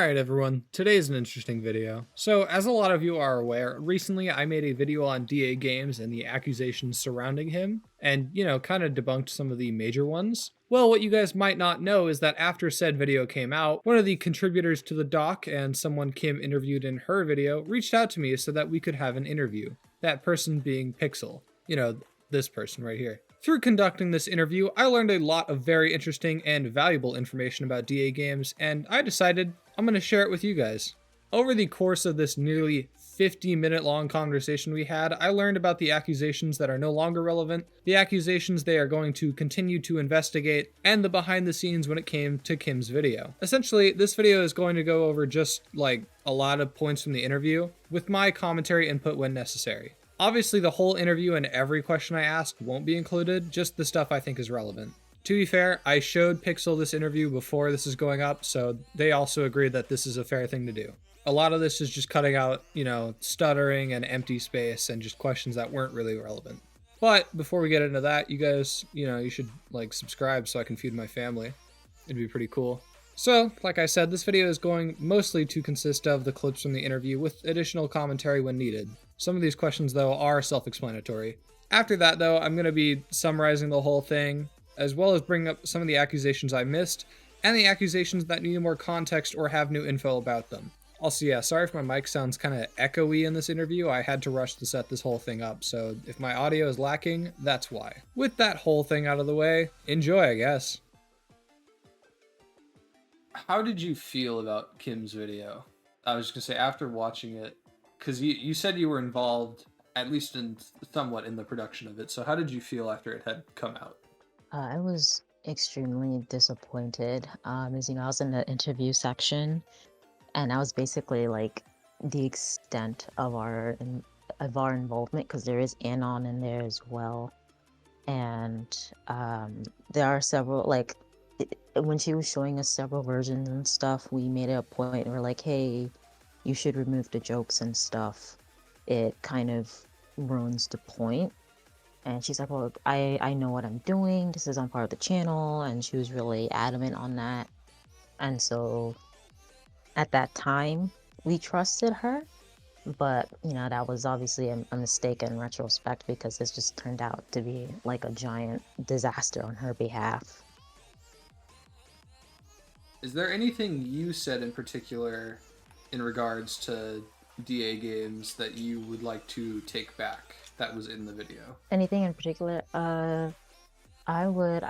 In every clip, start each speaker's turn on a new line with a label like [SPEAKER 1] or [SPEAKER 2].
[SPEAKER 1] Alright everyone, today's an interesting video. So as a lot of you are aware, recently I made a video on DA Games and the accusations surrounding him, and kind of debunked some of the major ones. Well, what you guys might not know is that after said video came out, one of the contributors to the doc and someone Kim interviewed in her video reached out to me so that we could have an interview. That person being Pixel. This person right here. Through conducting this interview, I learned a lot of very interesting and valuable information about DA games, and I decided I'm going to share it with you guys. Over the course of this nearly 50-minute long conversation we had, I learned about the accusations that are no longer relevant, the accusations they are going to continue to investigate, and the behind the scenes when it came to Kim's video. Essentially, this video is going to go over just like a lot of points from the interview, with my commentary input when necessary. Obviously, the whole interview and every question I asked won't be included, just the stuff I think is relevant. To be fair, I showed Pixel this interview before this is going up, so they also agreed that this is a fair thing to do. A lot of this is just cutting out, stuttering and empty space and just questions that weren't really relevant. But before we get into that, you guys, you should subscribe so I can feed my family. It'd be pretty cool. So, like I said, this video is going mostly to consist of the clips from the interview with additional commentary when needed. Some of these questions, though, are self-explanatory. After that, though, I'm going to be summarizing the whole thing, as well as bring up some of the accusations I missed, and the accusations that need more context or have new info about them. Also, yeah, sorry if my mic sounds kind of echoey in this interview. I had to rush to set this whole thing up, so if my audio is lacking, that's why. With that whole thing out of the way, enjoy, I guess. How did you feel about Kim's video? I was just gonna say, after watching it, because you said you were involved, at least somewhat in the production of it, so how did you feel after it had come out?
[SPEAKER 2] I was extremely disappointed. As you know, I was in the interview section, and I was basically like the extent of our involvement, because there is Anon in there as well, and there are several when she was showing us several versions and stuff, we made it a point. We're like, hey, you should remove the jokes and stuff. It kind of ruins the point. And she's like, well, I know what I'm doing. This is on part of the channel. And she was really adamant on that. And so at that time, we trusted her. But, that was obviously a mistake in retrospect, because this just turned out to be like a giant disaster on her behalf.
[SPEAKER 1] Is there anything you said in particular in regards to DA games that you would like to take back that was in the video?
[SPEAKER 2] Anything in particular? I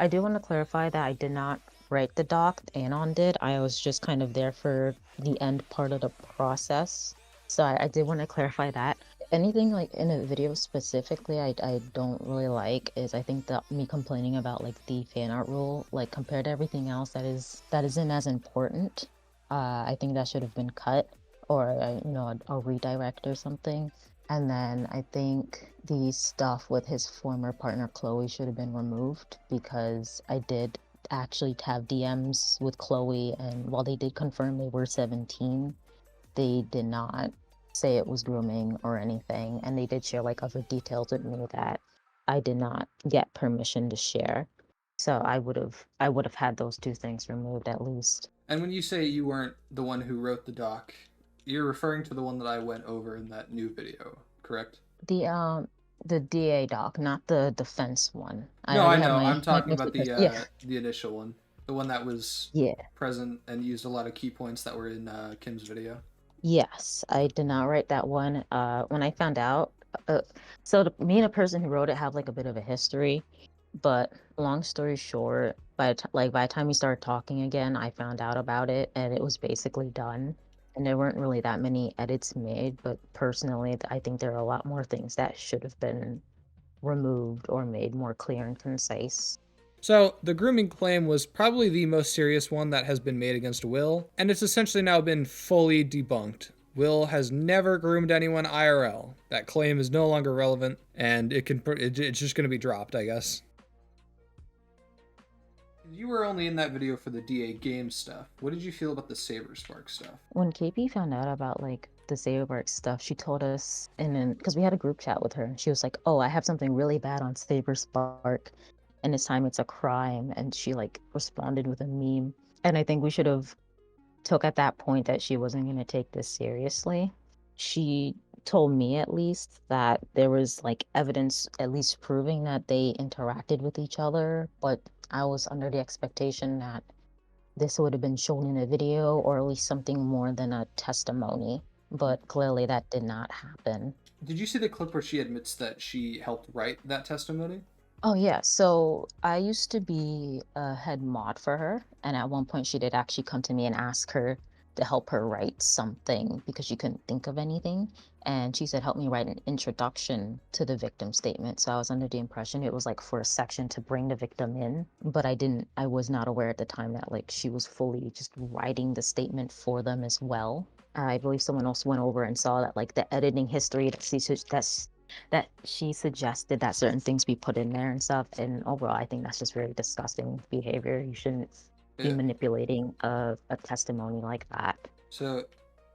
[SPEAKER 2] do want to clarify that I did not write the doc, Anon did. I was just kind of there for the end part of the process. So I did want to clarify that. Anything like in a video specifically I don't really like is, I think, that me complaining about like the fan art rule, like compared to everything else that isn't as important. I think that should have been cut, or a redirect or something. And then I think the stuff with his former partner Chloe should have been removed, because I did actually have DMs with Chloe, and while they did confirm they were 17, they did not say it was grooming or anything, and they did share like other details with me that I did not get permission to share. So I would have had those two things removed at least.
[SPEAKER 1] And when you say you weren't the one who wrote the doc, you're referring to the one that I went over in that new video, correct?
[SPEAKER 2] The DA doc, not the defense one.
[SPEAKER 1] No, I
[SPEAKER 2] already have
[SPEAKER 1] know.
[SPEAKER 2] my
[SPEAKER 1] I'm talking about
[SPEAKER 2] yeah.
[SPEAKER 1] the initial one, the one that was
[SPEAKER 2] Yeah.
[SPEAKER 1] present and used a lot of key points that were in Kim's video.
[SPEAKER 2] Yes, I did not write that one. When I found out, me and a person who wrote it have like a bit of a history, but long story short, by the time we started talking again, I found out about it, and it was basically done. And there weren't really that many edits made, but personally, I think there are a lot more things that should have been removed or made more clear and concise.
[SPEAKER 1] So, the grooming claim was probably the most serious one that has been made against Will, and it's essentially now been fully debunked. Will has never groomed anyone IRL. That claim is no longer relevant, and it's just going to be dropped, I guess. You were only in that video for the DA game stuff. What did you feel about the SaberSpark stuff?
[SPEAKER 2] When KP found out about like the SaberSpark stuff, she told us, and then because we had a group chat with her, and she was like, "Oh, I have something really bad on SaberSpark, and this time it's a crime." And she like responded with a meme, and I think we should have took at that point that she wasn't going to take this seriously. She told me at least that there was like evidence at least proving that they interacted with each other, but I was under the expectation that this would have been shown in a video or at least something more than a testimony. But clearly that did not happen.
[SPEAKER 1] Did you see the clip where she admits that she helped write that testimony?
[SPEAKER 2] Oh yeah, so I used to be a head mod for her, and at one point she did actually come to me and ask her to help her write something because she couldn't think of anything. And she said, help me write an introduction to the victim statement. So I was under the impression it was like for a section to bring the victim in, but I was not aware at the time that like she was fully just writing the statement for them as well. I believe someone else went over and saw that like the editing history that she suggested that certain things be put in there and stuff. And overall, I think that's just very disgusting behavior. You shouldn't be manipulating a testimony like that.
[SPEAKER 1] So,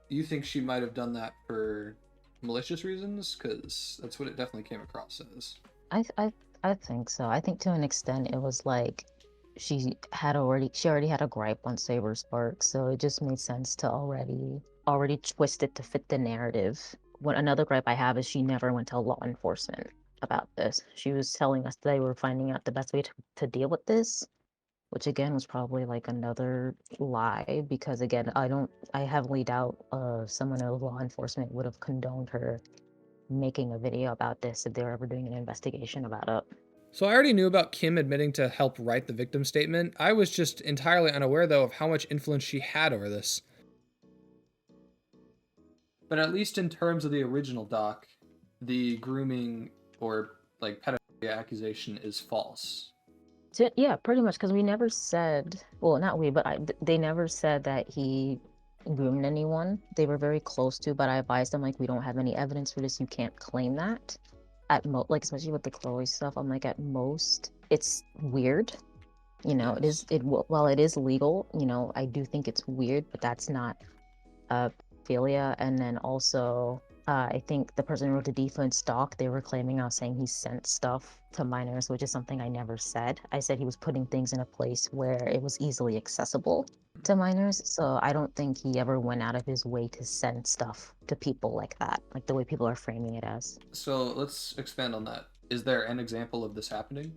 [SPEAKER 1] you think she might have done that for malicious reasons? Because that's what it definitely came across as.
[SPEAKER 2] I think so. I think to an extent it was like she already had a gripe on SaberSpark, so it just made sense to already twist it to fit the narrative. What another gripe I have is she never went to law enforcement about this. She was telling us they were finding out the best way to deal with this, which again was probably like another lie because again, I heavily doubt someone in law enforcement would have condoned her making a video about this if they were ever doing an investigation about it.
[SPEAKER 1] So I already knew about Kim admitting to help write the victim statement. I was just entirely unaware, though, of how much influence she had over this. But at least in terms of the original doc, the grooming or like pedophilia accusation is false.
[SPEAKER 2] Yeah, pretty much, because we never said, well, not we, but they never said that he groomed anyone. They were very close to, but I advised them, like, we don't have any evidence for this. You can't claim that. At most, like, especially with the Chloe stuff, I'm like, at most, it's weird. You know,
[SPEAKER 1] Yes.
[SPEAKER 2] while it is legal, you know, I do think it's weird, but that's not pedophilia. And then also, I think the person who wrote the defense doc, they were claiming I was saying he sent stuff to minors, which is something I never said. I said he was putting things in a place where it was easily accessible to minors. So I don't think he ever went out of his way to send stuff to people like that, like the way people are framing it as.
[SPEAKER 1] So let's expand on that. Is there an example of this happening?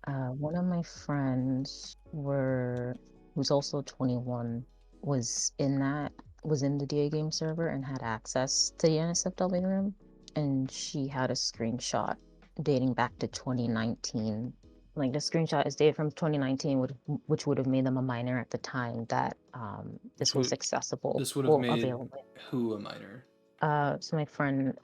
[SPEAKER 2] One of my friends who's also 21 was in the DA game server and had access to the NSFW room, and she had a screenshot dating back to 2019. Like the screenshot is dated from 2019, which would have made them a minor at the time that this was accessible.
[SPEAKER 1] This would have made
[SPEAKER 2] available.
[SPEAKER 1] who a minor?
[SPEAKER 2] So my friend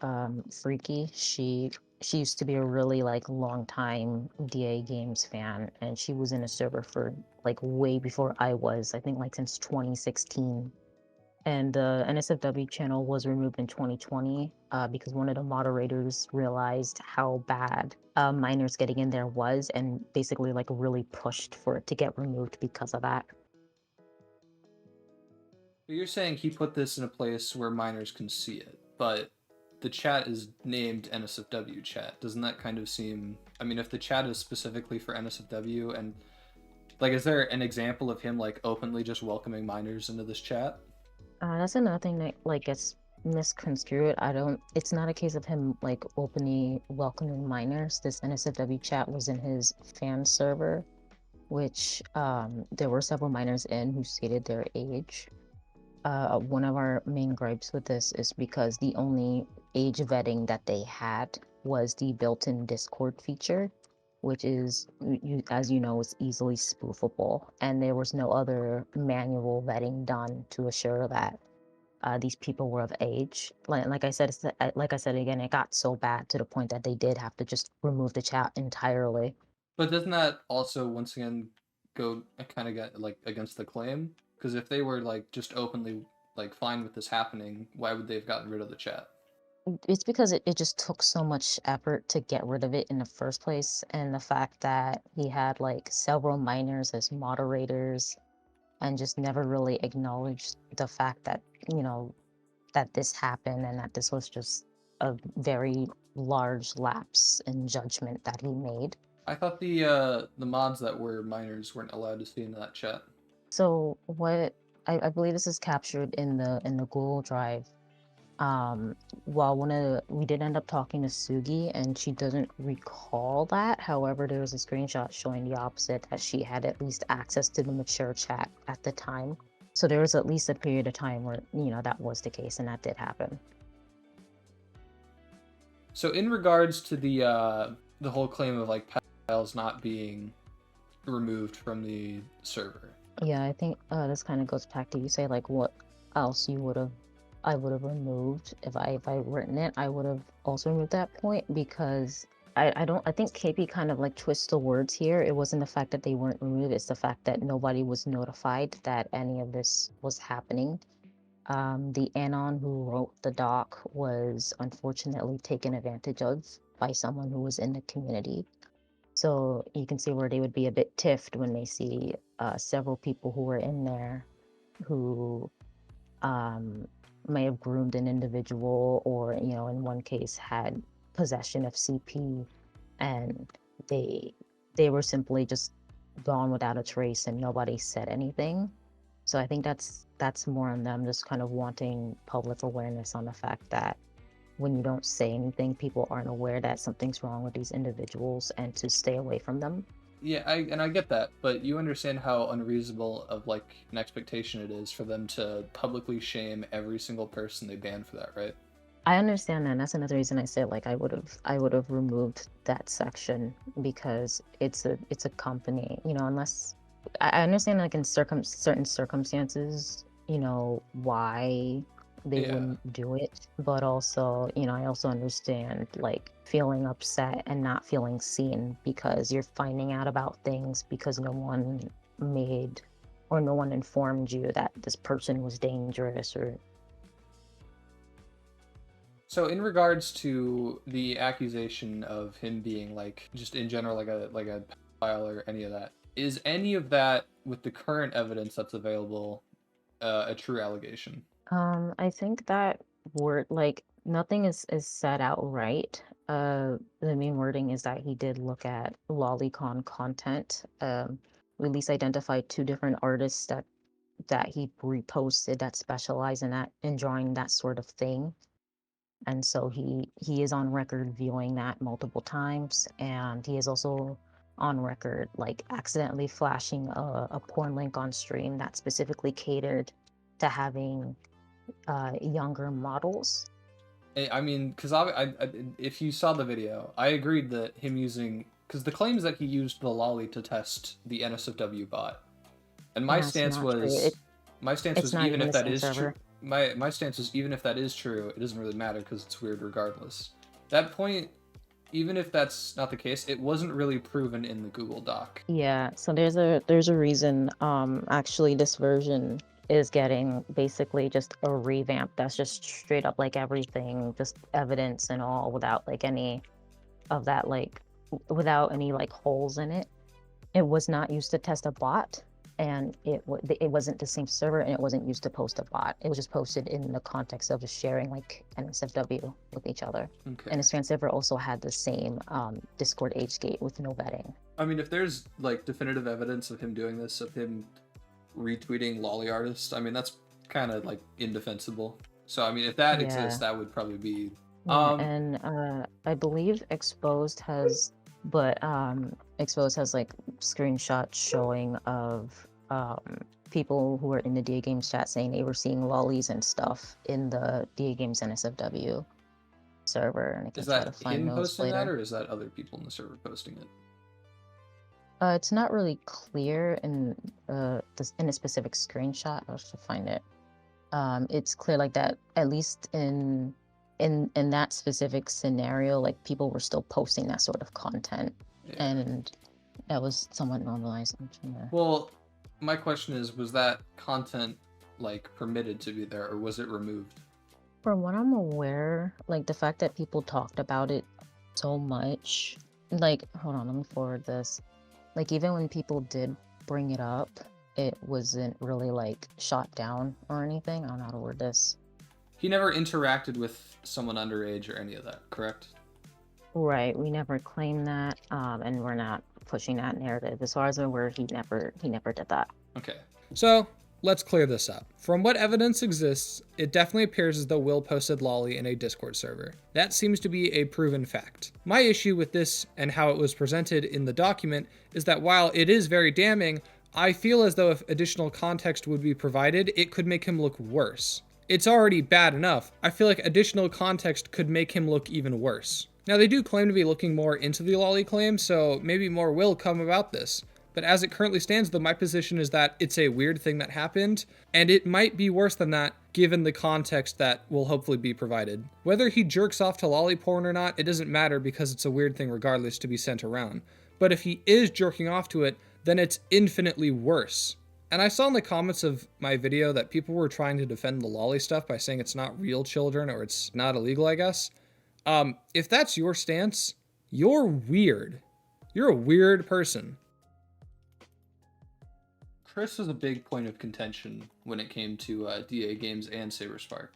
[SPEAKER 2] Freaky, she used to be a really like long time DA games fan, and she was in a server for like way before I was, I think like since 2016. And the NSFW channel was removed in 2020 because one of the moderators realized how bad minors getting in there was and basically like really pushed for it to get removed because of that.
[SPEAKER 1] You're saying he put this in a place where minors can see it, but the chat is named NSFW chat. Doesn't that kind of seem... I mean, if the chat is specifically for NSFW, and like, is there an example of him like openly just welcoming minors into this chat?
[SPEAKER 2] That's another thing that like gets misconstrued. It's not a case of him like openly welcoming minors. This NSFW chat was in his fan server, which there were several minors in who stated their age. One of our main gripes with this is because the only age vetting that they had was the built-in Discord feature, which is, as you know, is easily spoofable, and there was no other manual vetting done to assure that these people were of age. Like I said, like I said again, it got so bad to the point that they did have to just remove the chat entirely.
[SPEAKER 1] But doesn't that also once again go kind of get like against the claim? Because if they were like just openly like fine with this happening, why would they have gotten rid of the chat?
[SPEAKER 2] It's because it just took so much effort to get rid of it in the first place, and the fact that he had like several minors as moderators and just never really acknowledged the fact that, you know, that this happened and that this was just a very large lapse in judgment that he made.
[SPEAKER 1] I thought the mods that were minors weren't allowed to see into that chat.
[SPEAKER 2] So what I believe this is captured in the Google Drive. While we did end up talking to Sugi, and she doesn't recall that. However, there was a screenshot showing the opposite, that she had at least access to the mature chat at the time. So there was at least a period of time where, that was the case, and that did happen.
[SPEAKER 1] So in regards to the whole claim of like pedophiles not being removed from the server.
[SPEAKER 2] Yeah, I think this kind of goes back to, you say like what else I would have removed if I written it. I would have also removed that point, because I think KP kind of like twists the words here. It wasn't the fact that they weren't removed, it's the fact that nobody was notified that any of this was happening. The Anon who wrote the doc was unfortunately taken advantage of by someone who was in the community. So you can see where they would be a bit tiffed when they see several people who were in there who may have groomed an individual, or, in one case had possession of CP, and they were simply just gone without a trace and nobody said anything. So I think that's more on them, just kind of wanting public awareness on the fact that when you don't say anything, people aren't aware that something's wrong with these individuals, and to stay away from them.
[SPEAKER 1] Yeah, I get that, but you understand how unreasonable of like an expectation it is for them to publicly shame every single person they ban for that, right?
[SPEAKER 2] I understand that, and that's another reason I said like I would have removed that section, because it's a company, unless I understand like in certain circumstances, why they wouldn't do it, but also, I also understand like feeling upset and not feeling seen because you're finding out about things because no one informed you that this person was dangerous. Or
[SPEAKER 1] so in regards to the accusation of him being like just in general like a pedophile or any of that, is any of that, with the current evidence that's available, a true allegation?
[SPEAKER 2] I think that word, like, nothing is said outright. The main wording is that he did look at lolicon content. We at least identified 2 different artists that he reposted that specialize in drawing that sort of thing. And so he is on record viewing that multiple times, and he is also on record like accidentally flashing a porn link on stream that specifically catered to having younger models.
[SPEAKER 1] I mean, because if you saw the video, I agreed that him using, because the claims that he used the Loli to test the NSFW bot, and my stance was even if that is true, my stance was even if that is true, it doesn't really matter because it's weird regardless. That point, even if that's not the case, it wasn't really proven in the Google Doc.
[SPEAKER 2] Yeah, so there's a reason. Actually, this version is getting basically just a revamp that's just straight up like everything, just evidence and all, without like any of that, like without any like holes in it. It was not used to test a bot, and it wasn't the same server, and it wasn't used to post a bot. It was just posted in the context of just sharing like NSFW with each other.
[SPEAKER 1] Okay.
[SPEAKER 2] And his fan server also had the same Discord age gate with no vetting.
[SPEAKER 1] I mean, if there's like definitive evidence of him doing this, of him retweeting lolly artists, I mean, that's kind of like indefensible. So I mean, if that exists, that would probably be
[SPEAKER 2] and I believe Exposed has like screenshots showing of people who were in the DAGames chat saying they were seeing lollies and stuff in the DAGames NSFW server, and I can try to find those later.
[SPEAKER 1] That, or is that other people in the server posting it?
[SPEAKER 2] It's not really clear in a specific screenshot. I'll have to find it. It's clear like that, at least in that specific scenario, like people were still posting that sort of content, and that was somewhat normalized.
[SPEAKER 1] Well, my question is, was that content like permitted to be there, or was it removed?
[SPEAKER 2] From what I'm aware, like the fact that people talked about it so much, like, hold on, let me forward this. Like, even when people did bring it up, it wasn't really like shot down or anything. I don't know how to word this.
[SPEAKER 1] He never interacted with someone underage or any of that, correct?
[SPEAKER 2] Right, we never claimed that, and we're not pushing that narrative. As far as we're aware, he never did that.
[SPEAKER 1] Okay. So Let's clear this up. From what evidence exists, it definitely appears as though Will posted Loli in a Discord server. That seems to be a proven fact. My issue with this and how it was presented in the document is that while it is very damning, I feel as though if additional context would be provided, it could make him look worse. It's already bad enough. I feel like additional context could make him look even worse. Now, they do claim to be looking more into the Loli claim, so maybe more will come about this. But as it currently stands, though, my position is that it's a weird thing that happened, and it might be worse than that given the context that will hopefully be provided. Whether he jerks off to lolly porn or not, it doesn't matter because it's a weird thing regardless to be sent around. But if he is jerking off to it, then it's infinitely worse. And I saw in the comments of my video that people were trying to defend the lolly stuff by saying it's not real children or it's not illegal, I guess. If that's your stance, you're weird. You're a weird person. Chris was a big point of contention when it came to DAGames and SaberSpark.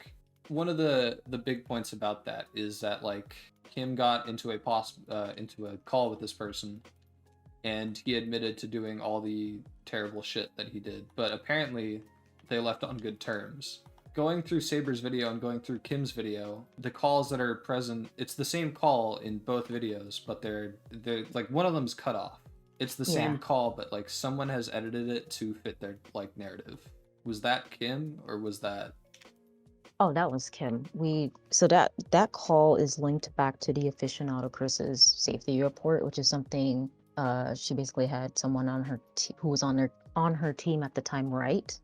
[SPEAKER 1] One of the big points about that is that like Kim got into a call with this person, and he admitted to doing all the terrible shit that he did, but apparently they left on good terms. Going through Saber's video and going through Kim's video, the calls that are present, it's the same call in both videos, but they're like one of them's cut off. It's the same call, but like someone has edited it to fit their like narrative. Was that Kim or was that?
[SPEAKER 2] Oh, that was Kim. So that call is linked back to the aficionado Chris's safety report, which is something she basically had someone on her who was on her team at the time write.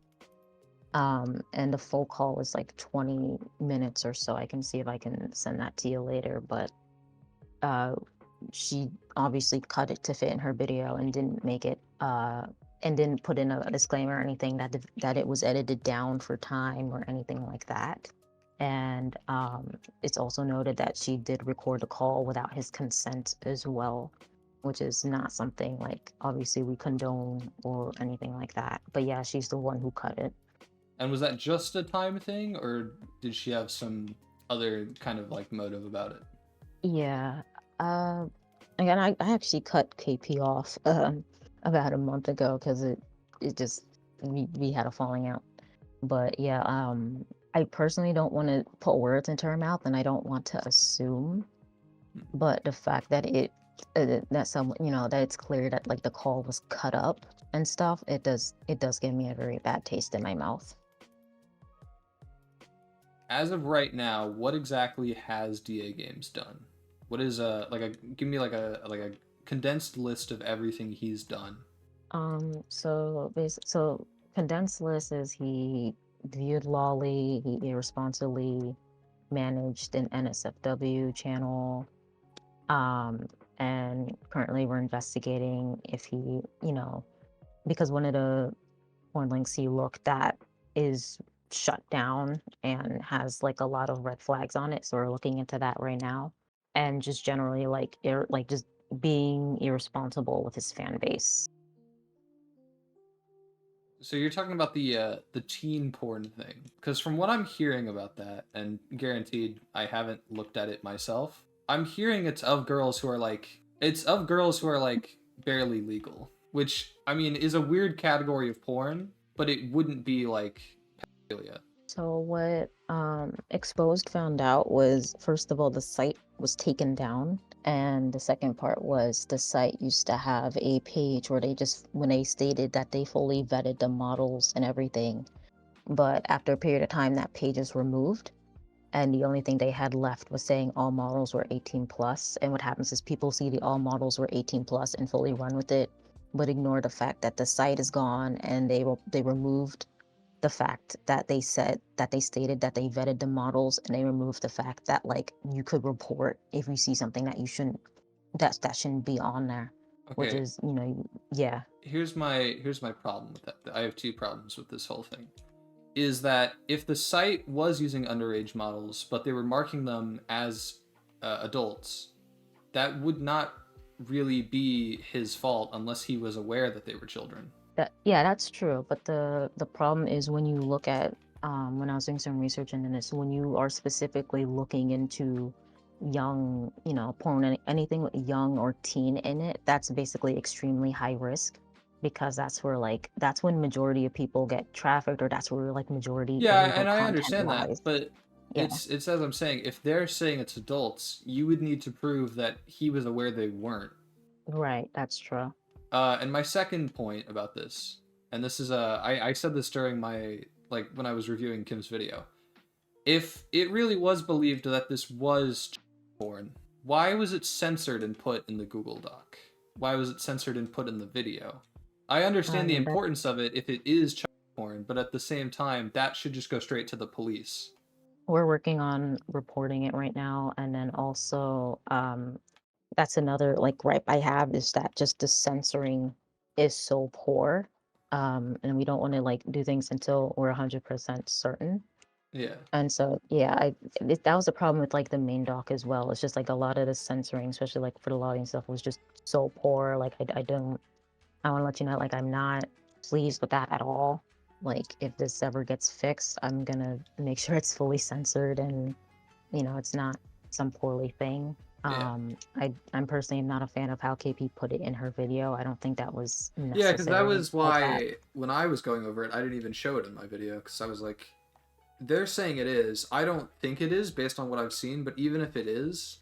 [SPEAKER 2] And the full call was like 20 minutes or so. I can see if I can send that to you later, but she obviously cut it to fit in her video and didn't make it and didn't put in a disclaimer or anything that it was edited down for time or anything like that. And it's also noted that she did record the call without his consent as well, which is not something like obviously we condone or anything like that. But yeah, she's the one who cut it.
[SPEAKER 1] And was that just a time thing, or did she have some other kind of like motive about it?
[SPEAKER 2] Yeah. Again, I actually cut KP off about a month ago because it just we had a falling out. But yeah, I personally don't want to put words into her mouth, and I don't want to assume. But the fact that that someone that it's clear that like the call was cut up and stuff, it does give me a very bad taste in my mouth.
[SPEAKER 1] As of right now, what exactly has DAGames done? What is give me like a condensed list of everything he's done.
[SPEAKER 2] So condensed list is he viewed Loli, he irresponsibly managed an NSFW channel, and currently we're investigating if he, because one of the porn links he looked at is shut down and has like a lot of red flags on it, so we're looking into that right now. And just generally like just being irresponsible with his fan base.
[SPEAKER 1] So you're talking about the teen porn thing, because from what I'm hearing about that, and guaranteed I haven't looked at it myself, I'm hearing it's of girls who are like barely legal, which I mean is a weird category of porn, but it wouldn't be like pedophilia.
[SPEAKER 2] So what Exposed found out was, first of all, the site was taken down, and the second part was the site used to have a page where when they stated that they fully vetted the models and everything, but after a period of time that page is removed, and the only thing they had left was saying all models were 18 plus. And what happens is people see the all models were 18 plus and fully run with it, but ignore the fact that the site is gone, and they removed the fact that they stated that they vetted the models, and they removed the fact that like you could report if you see something that you shouldn't that shouldn't be on there. Okay. Which is yeah.
[SPEAKER 1] Here's my problem with that. I have two problems with this whole thing. Is that if the site was using underage models, but they were marking them as adults, that would not really be his fault unless he was aware that they were children.
[SPEAKER 2] Yeah, that's true. But the problem is when you look at when I was doing some research into this, when you are specifically looking into young, porn, anything with young or teen in it, that's basically extremely high risk. because that's where that's when majority of people get trafficked, or that's where like majority
[SPEAKER 1] Yeah,
[SPEAKER 2] illegal
[SPEAKER 1] and I
[SPEAKER 2] content
[SPEAKER 1] understand that,
[SPEAKER 2] lies.
[SPEAKER 1] but
[SPEAKER 2] Yeah,
[SPEAKER 1] it's as I'm saying, if they're saying it's adults, you would need to prove that he was aware they weren't.
[SPEAKER 2] right. That's true.
[SPEAKER 1] And my second point about this, and this is I said this during my like when I was reviewing Kim's video. If it really was believed that this was porn, why was it censored and put in the Google Doc? Why was it censored and put in the video? I understand the
[SPEAKER 2] That
[SPEAKER 1] importance of it if it is child porn, but at the same time, that should just go straight to the police.
[SPEAKER 2] we're working on reporting it right now, and then also that's another like gripe I have, is that just the censoring is so poor. And we don't want to like do things until we're 100% certain.
[SPEAKER 1] Yeah.
[SPEAKER 2] And so, yeah, that was the problem with like the main doc as well. It's just like a lot of the censoring, especially like for the logging stuff, was just so poor. Like I want to let you know, like I'm not pleased with that at all. Like if this ever gets fixed, I'm gonna make sure it's fully censored and it's not some poorly thing.
[SPEAKER 1] Yeah.
[SPEAKER 2] I'm personally not a fan of how KP put it in her video. I don't think that was
[SPEAKER 1] Yeah, because that
[SPEAKER 2] necessary
[SPEAKER 1] was
[SPEAKER 2] like that.
[SPEAKER 1] why when I was going over it, I didn't even show it in my video because I was like, they're saying it is. I don't think it is based on what I've seen, but even if it is,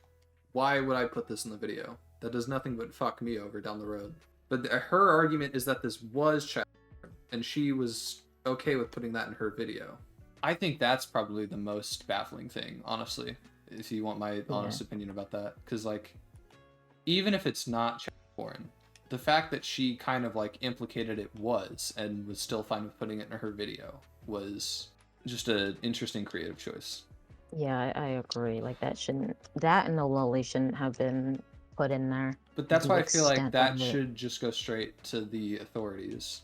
[SPEAKER 1] why would I put this in the video? That does nothing but fuck me over down the road. But her argument is that this was child porn, and she was okay with putting that in her video. I think that's probably the most baffling thing, honestly, if you want my honest opinion about that. Because, like, even if it's not child porn, the fact that she kind of, like, implicated it was and was still fine with putting it in her video was just an interesting creative choice.
[SPEAKER 2] Yeah, I agree. Like that and the Loli shouldn't have been put in there.
[SPEAKER 1] But that's
[SPEAKER 2] The
[SPEAKER 1] why I feel like
[SPEAKER 2] extent
[SPEAKER 1] that
[SPEAKER 2] of it.
[SPEAKER 1] should just go straight to the authorities.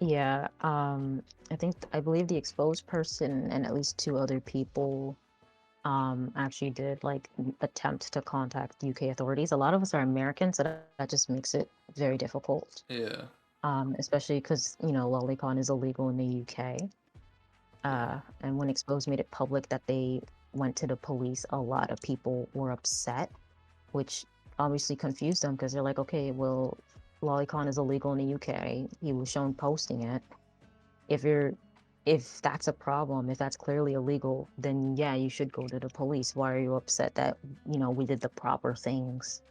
[SPEAKER 2] Yeah, I believe the exposed person and at least two other people actually did like attempt to contact UK authorities. A lot of us are Americans, so that just makes it very difficult.
[SPEAKER 1] Yeah.
[SPEAKER 2] Especially because, lolicon is illegal in the UK. And when Exposed made it public that they went to the police, a lot of people were upset, which obviously confused them because they're like, okay, well, lolicon is illegal in the UK. He was shown posting it. If that's a problem, if that's clearly illegal, then yeah, you should go to the police. Why are you upset that, we did the proper things?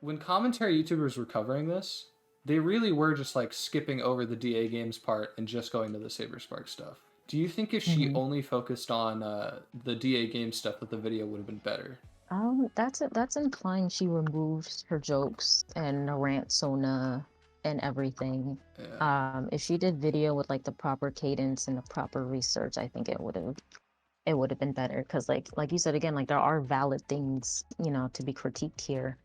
[SPEAKER 1] When commentary YouTubers were covering this, they really were just like skipping over the DA games part and just going to the SaberSpark stuff. Do you think if she
[SPEAKER 2] Mhm.
[SPEAKER 1] only focused on the DA game stuff that the video would have been better?
[SPEAKER 2] That's inclined. She removes her jokes and the rantsona and everything.
[SPEAKER 1] Yeah.
[SPEAKER 2] If she did video with like the proper cadence and the proper research, I think it would have been better. Because like you said again, like there are valid things to be critiqued here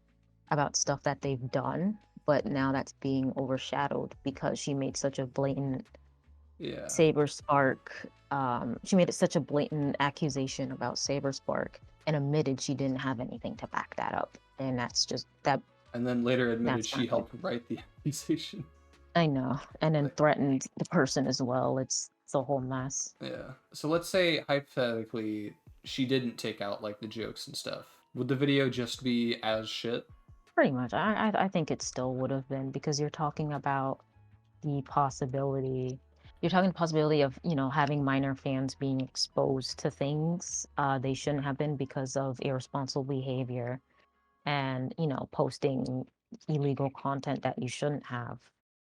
[SPEAKER 2] about stuff that they've done, but now that's being overshadowed because she made such a blatant
[SPEAKER 1] Yeah.
[SPEAKER 2] SaberSpark. She made it such a blatant accusation about SaberSpark and admitted she didn't have anything to back that up. And that's just that.
[SPEAKER 1] And then later admitted
[SPEAKER 2] That's
[SPEAKER 1] she
[SPEAKER 2] not good.
[SPEAKER 1] helped write the accusation.
[SPEAKER 2] I know, and then threatened the person as well. It's a whole mess.
[SPEAKER 1] Yeah. So let's say hypothetically she didn't take out like the jokes and stuff. Would the video just be as shit?
[SPEAKER 2] Pretty much. I think it still would have been because you're talking about the possibility. You're talking the possibility of having minor fans being exposed to things they shouldn't have been because of irresponsible behavior, and posting illegal content that you shouldn't have,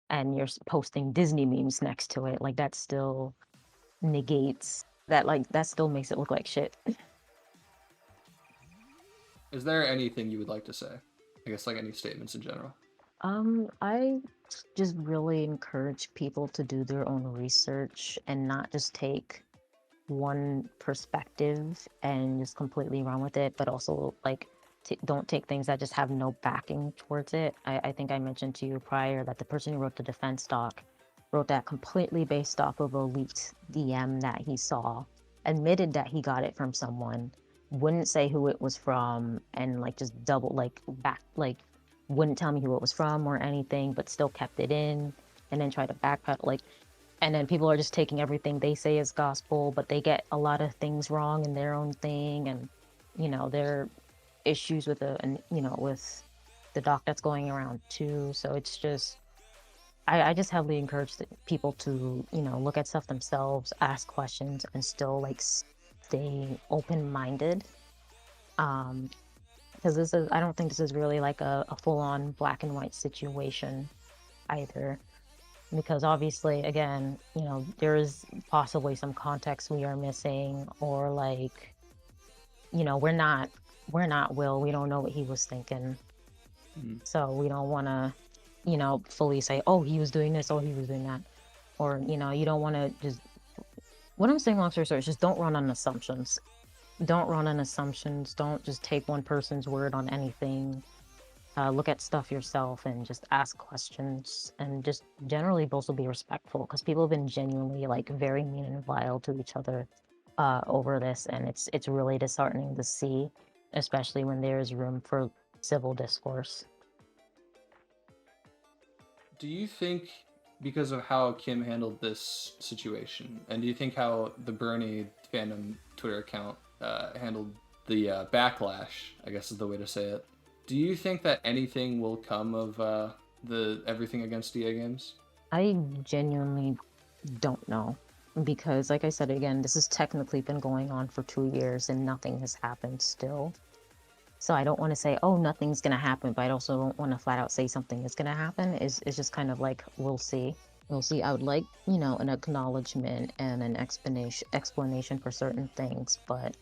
[SPEAKER 2] and you're posting Disney memes next to it. Like that still negates that. Like that still makes it look like shit.
[SPEAKER 1] Is there anything you would like to say? I guess like any statements in general.
[SPEAKER 2] I just really encourage people to do their own research and not just take one perspective and just completely run with it, but also like don't take things that just have no backing towards it. I think I mentioned to you prior that the person who wrote the defense doc wrote that completely based off of a leaked DM that he saw, admitted that he got it from someone, wouldn't say who it was from, and like just double like back like wouldn't tell me who it was from or anything, but still kept it in and then tried to backpedal like. And then people are just taking everything they say as gospel, but they get a lot of things wrong in their own thing, and their issues with with the doc that's going around too. So it's just, I just heavily encourage people to, you know, look at stuff themselves, ask questions, and still like stay open-minded. Because this is, I don't think this is really like a full-on black and white situation either. Because obviously, again, you know, there is possibly some context we are missing, or like, you know, we're not Will. We don't know what he was thinking. So we don't want to, you know, fully say, oh, he was doing this, oh, he was doing that. Or, you know, you don't want to just, what I'm saying, long story short, is just don't run on assumptions. Don't run on assumptions. Don't just take one person's word on anything. Look at stuff yourself and just ask questions, and just generally also be respectful, because people have been genuinely like very mean and vile to each other over this, and it's really disheartening to see, especially when there is room for civil discourse.
[SPEAKER 1] Do you think, because of how Kim handled this situation, and do you think how the Bernie fandom Twitter account handled the backlash, I guess is the way to say it, do you think that anything will come of the everything against DA games?
[SPEAKER 2] I genuinely don't know, because like I said, again, this has technically been going on for 2 years and nothing has happened still. So I don't want to say, oh, nothing's going to happen, but I also don't want to flat out say something is going to happen. It's just kind of like, we'll see. We'll see. I would like, you know, an acknowledgement and an explanation for certain things. But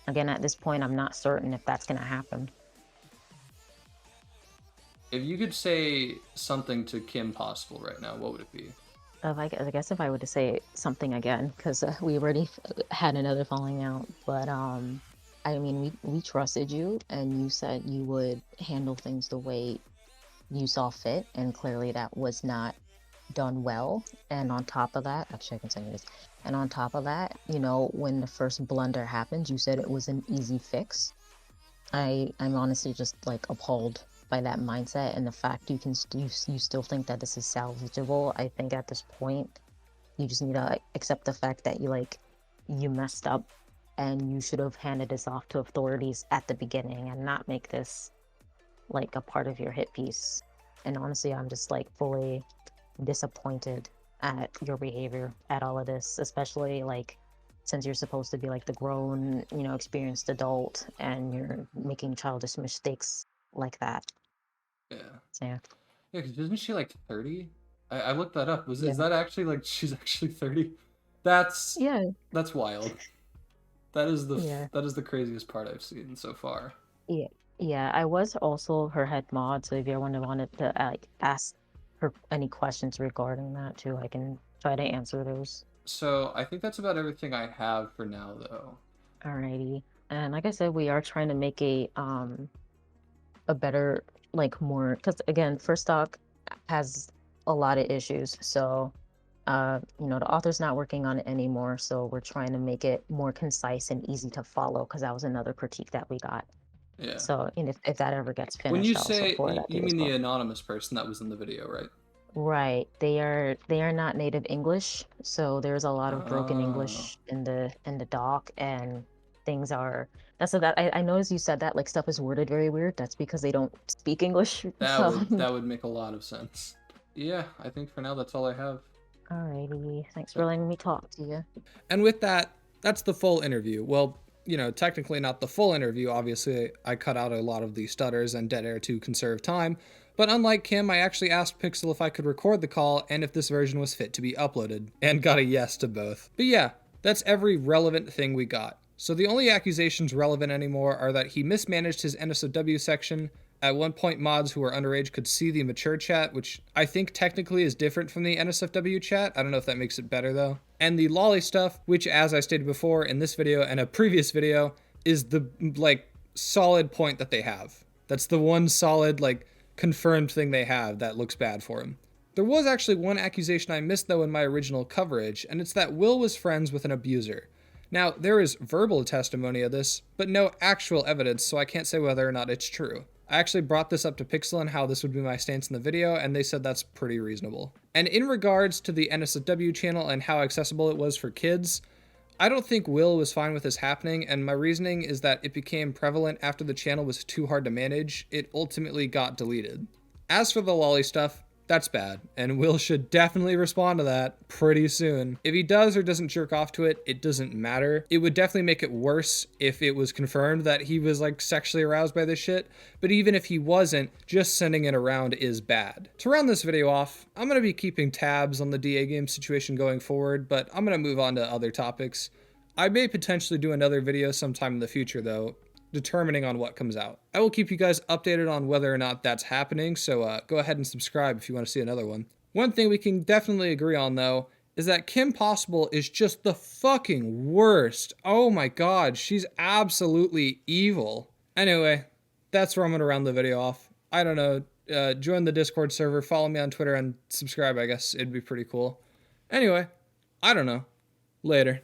[SPEAKER 2] again, at this point, I'm not certain if that's going to happen.
[SPEAKER 1] If you could say something to Kim Possible right now, what would it be?
[SPEAKER 2] I guess if I were to say something again, because we already had another falling out, but I mean, we trusted you, and you said you would handle things the way you saw fit, and clearly that was not done well. And on top of that, actually I can say this, and on top of that, you know, when the first blunder happened, you said it was an easy fix. I'm honestly just like appalled by that mindset, and the fact you still think that this is salvageable. I think at this point you just need to accept the fact that you messed up, and you should have handed this off to authorities at the beginning and not make this like a part of your hit piece. And honestly, I'm just like fully disappointed at your behavior at all of this, especially like since you're supposed to be like the grown, you know, experienced adult, and you're making childish mistakes like that.
[SPEAKER 1] Yeah.
[SPEAKER 2] So, yeah.
[SPEAKER 1] Yeah, because isn't she like 30? I looked that up. Is
[SPEAKER 2] Yeah.
[SPEAKER 1] that actually like she's actually 30? That's wild. That is the craziest part I've seen so far.
[SPEAKER 2] Yeah. Yeah. I was also her head mod, so if everyone wanted to ask her any questions regarding that too, I can try to answer those.
[SPEAKER 1] So I think that's about everything I have for now, though.
[SPEAKER 2] Alrighty. And like I said, we are trying to make a better, like more, because again, First Stock has a lot of issues. So you know, the author's not working on it anymore, so we're trying to make it more concise and easy to follow, because that was another critique that we got.
[SPEAKER 1] Yeah.
[SPEAKER 2] So, and if that ever gets finished,
[SPEAKER 1] When you
[SPEAKER 2] I'll
[SPEAKER 1] say
[SPEAKER 2] support that
[SPEAKER 1] you
[SPEAKER 2] as
[SPEAKER 1] mean the
[SPEAKER 2] well.
[SPEAKER 1] anonymous person that was in the video, right?
[SPEAKER 2] Right. They are not native English, so there's a lot of broken
[SPEAKER 1] Oh.
[SPEAKER 2] English in the doc, and things are, that's so that I noticed you said that like stuff is worded very weird. That's because they don't speak English.
[SPEAKER 1] That
[SPEAKER 2] So
[SPEAKER 1] would make a lot of sense. Yeah, I think for now that's all I have.
[SPEAKER 2] alrighty. Thanks for letting me talk to you.
[SPEAKER 1] And with that, that's the full interview. Well, you know, technically not the full interview. Obviously, I cut out a lot of the stutters and dead air to conserve time. But unlike Kim, I actually asked Pixel if I could record the call and if this version was fit to be uploaded, and got a yes to both. But yeah, that's every relevant thing we got. So the only accusations relevant anymore are that he mismanaged his NSFW section. At one point, mods who are underage could see the mature chat, which I think technically is different from the NSFW chat. I don't know if that makes it better though. And the Loli stuff, which as I stated before in this video and a previous video, is the like solid point that they have. That's the one solid like confirmed thing they have that looks bad for him. There was actually one accusation I missed though in my original coverage, and it's that Will was friends with an abuser. Now, there is verbal testimony of this, but no actual evidence, so I can't say whether or not it's true. I actually brought this up to Pixel and how this would be my stance in the video, and they said that's pretty reasonable. And in regards to the NSFW channel and how accessible it was for kids, I don't think Will was fine with this happening, and my reasoning is that it became prevalent after the channel was too hard to manage. It ultimately got deleted. As for the Loli stuff, that's bad, and Will should definitely respond to that pretty soon. If he does or doesn't jerk off to it, it doesn't matter. It would definitely make it worse if it was confirmed that he was like sexually aroused by this shit, but even if he wasn't, just sending it around is bad. To round this video off, I'm gonna be keeping tabs on the DAGames situation going forward, but I'm gonna move on to other topics. I may potentially do another video sometime in the future though, determining on what comes out. I will keep you guys updated on whether or not that's happening, so go ahead and subscribe if you want to see another one. One thing we can definitely agree on though, is that Kim Possible is just the fucking worst. Oh my god, she's absolutely evil. Anyway, that's where I'm gonna round the video off. I don't know, join the Discord server, follow me on Twitter, and subscribe, I guess. It'd be pretty cool. Anyway, I don't know. Later.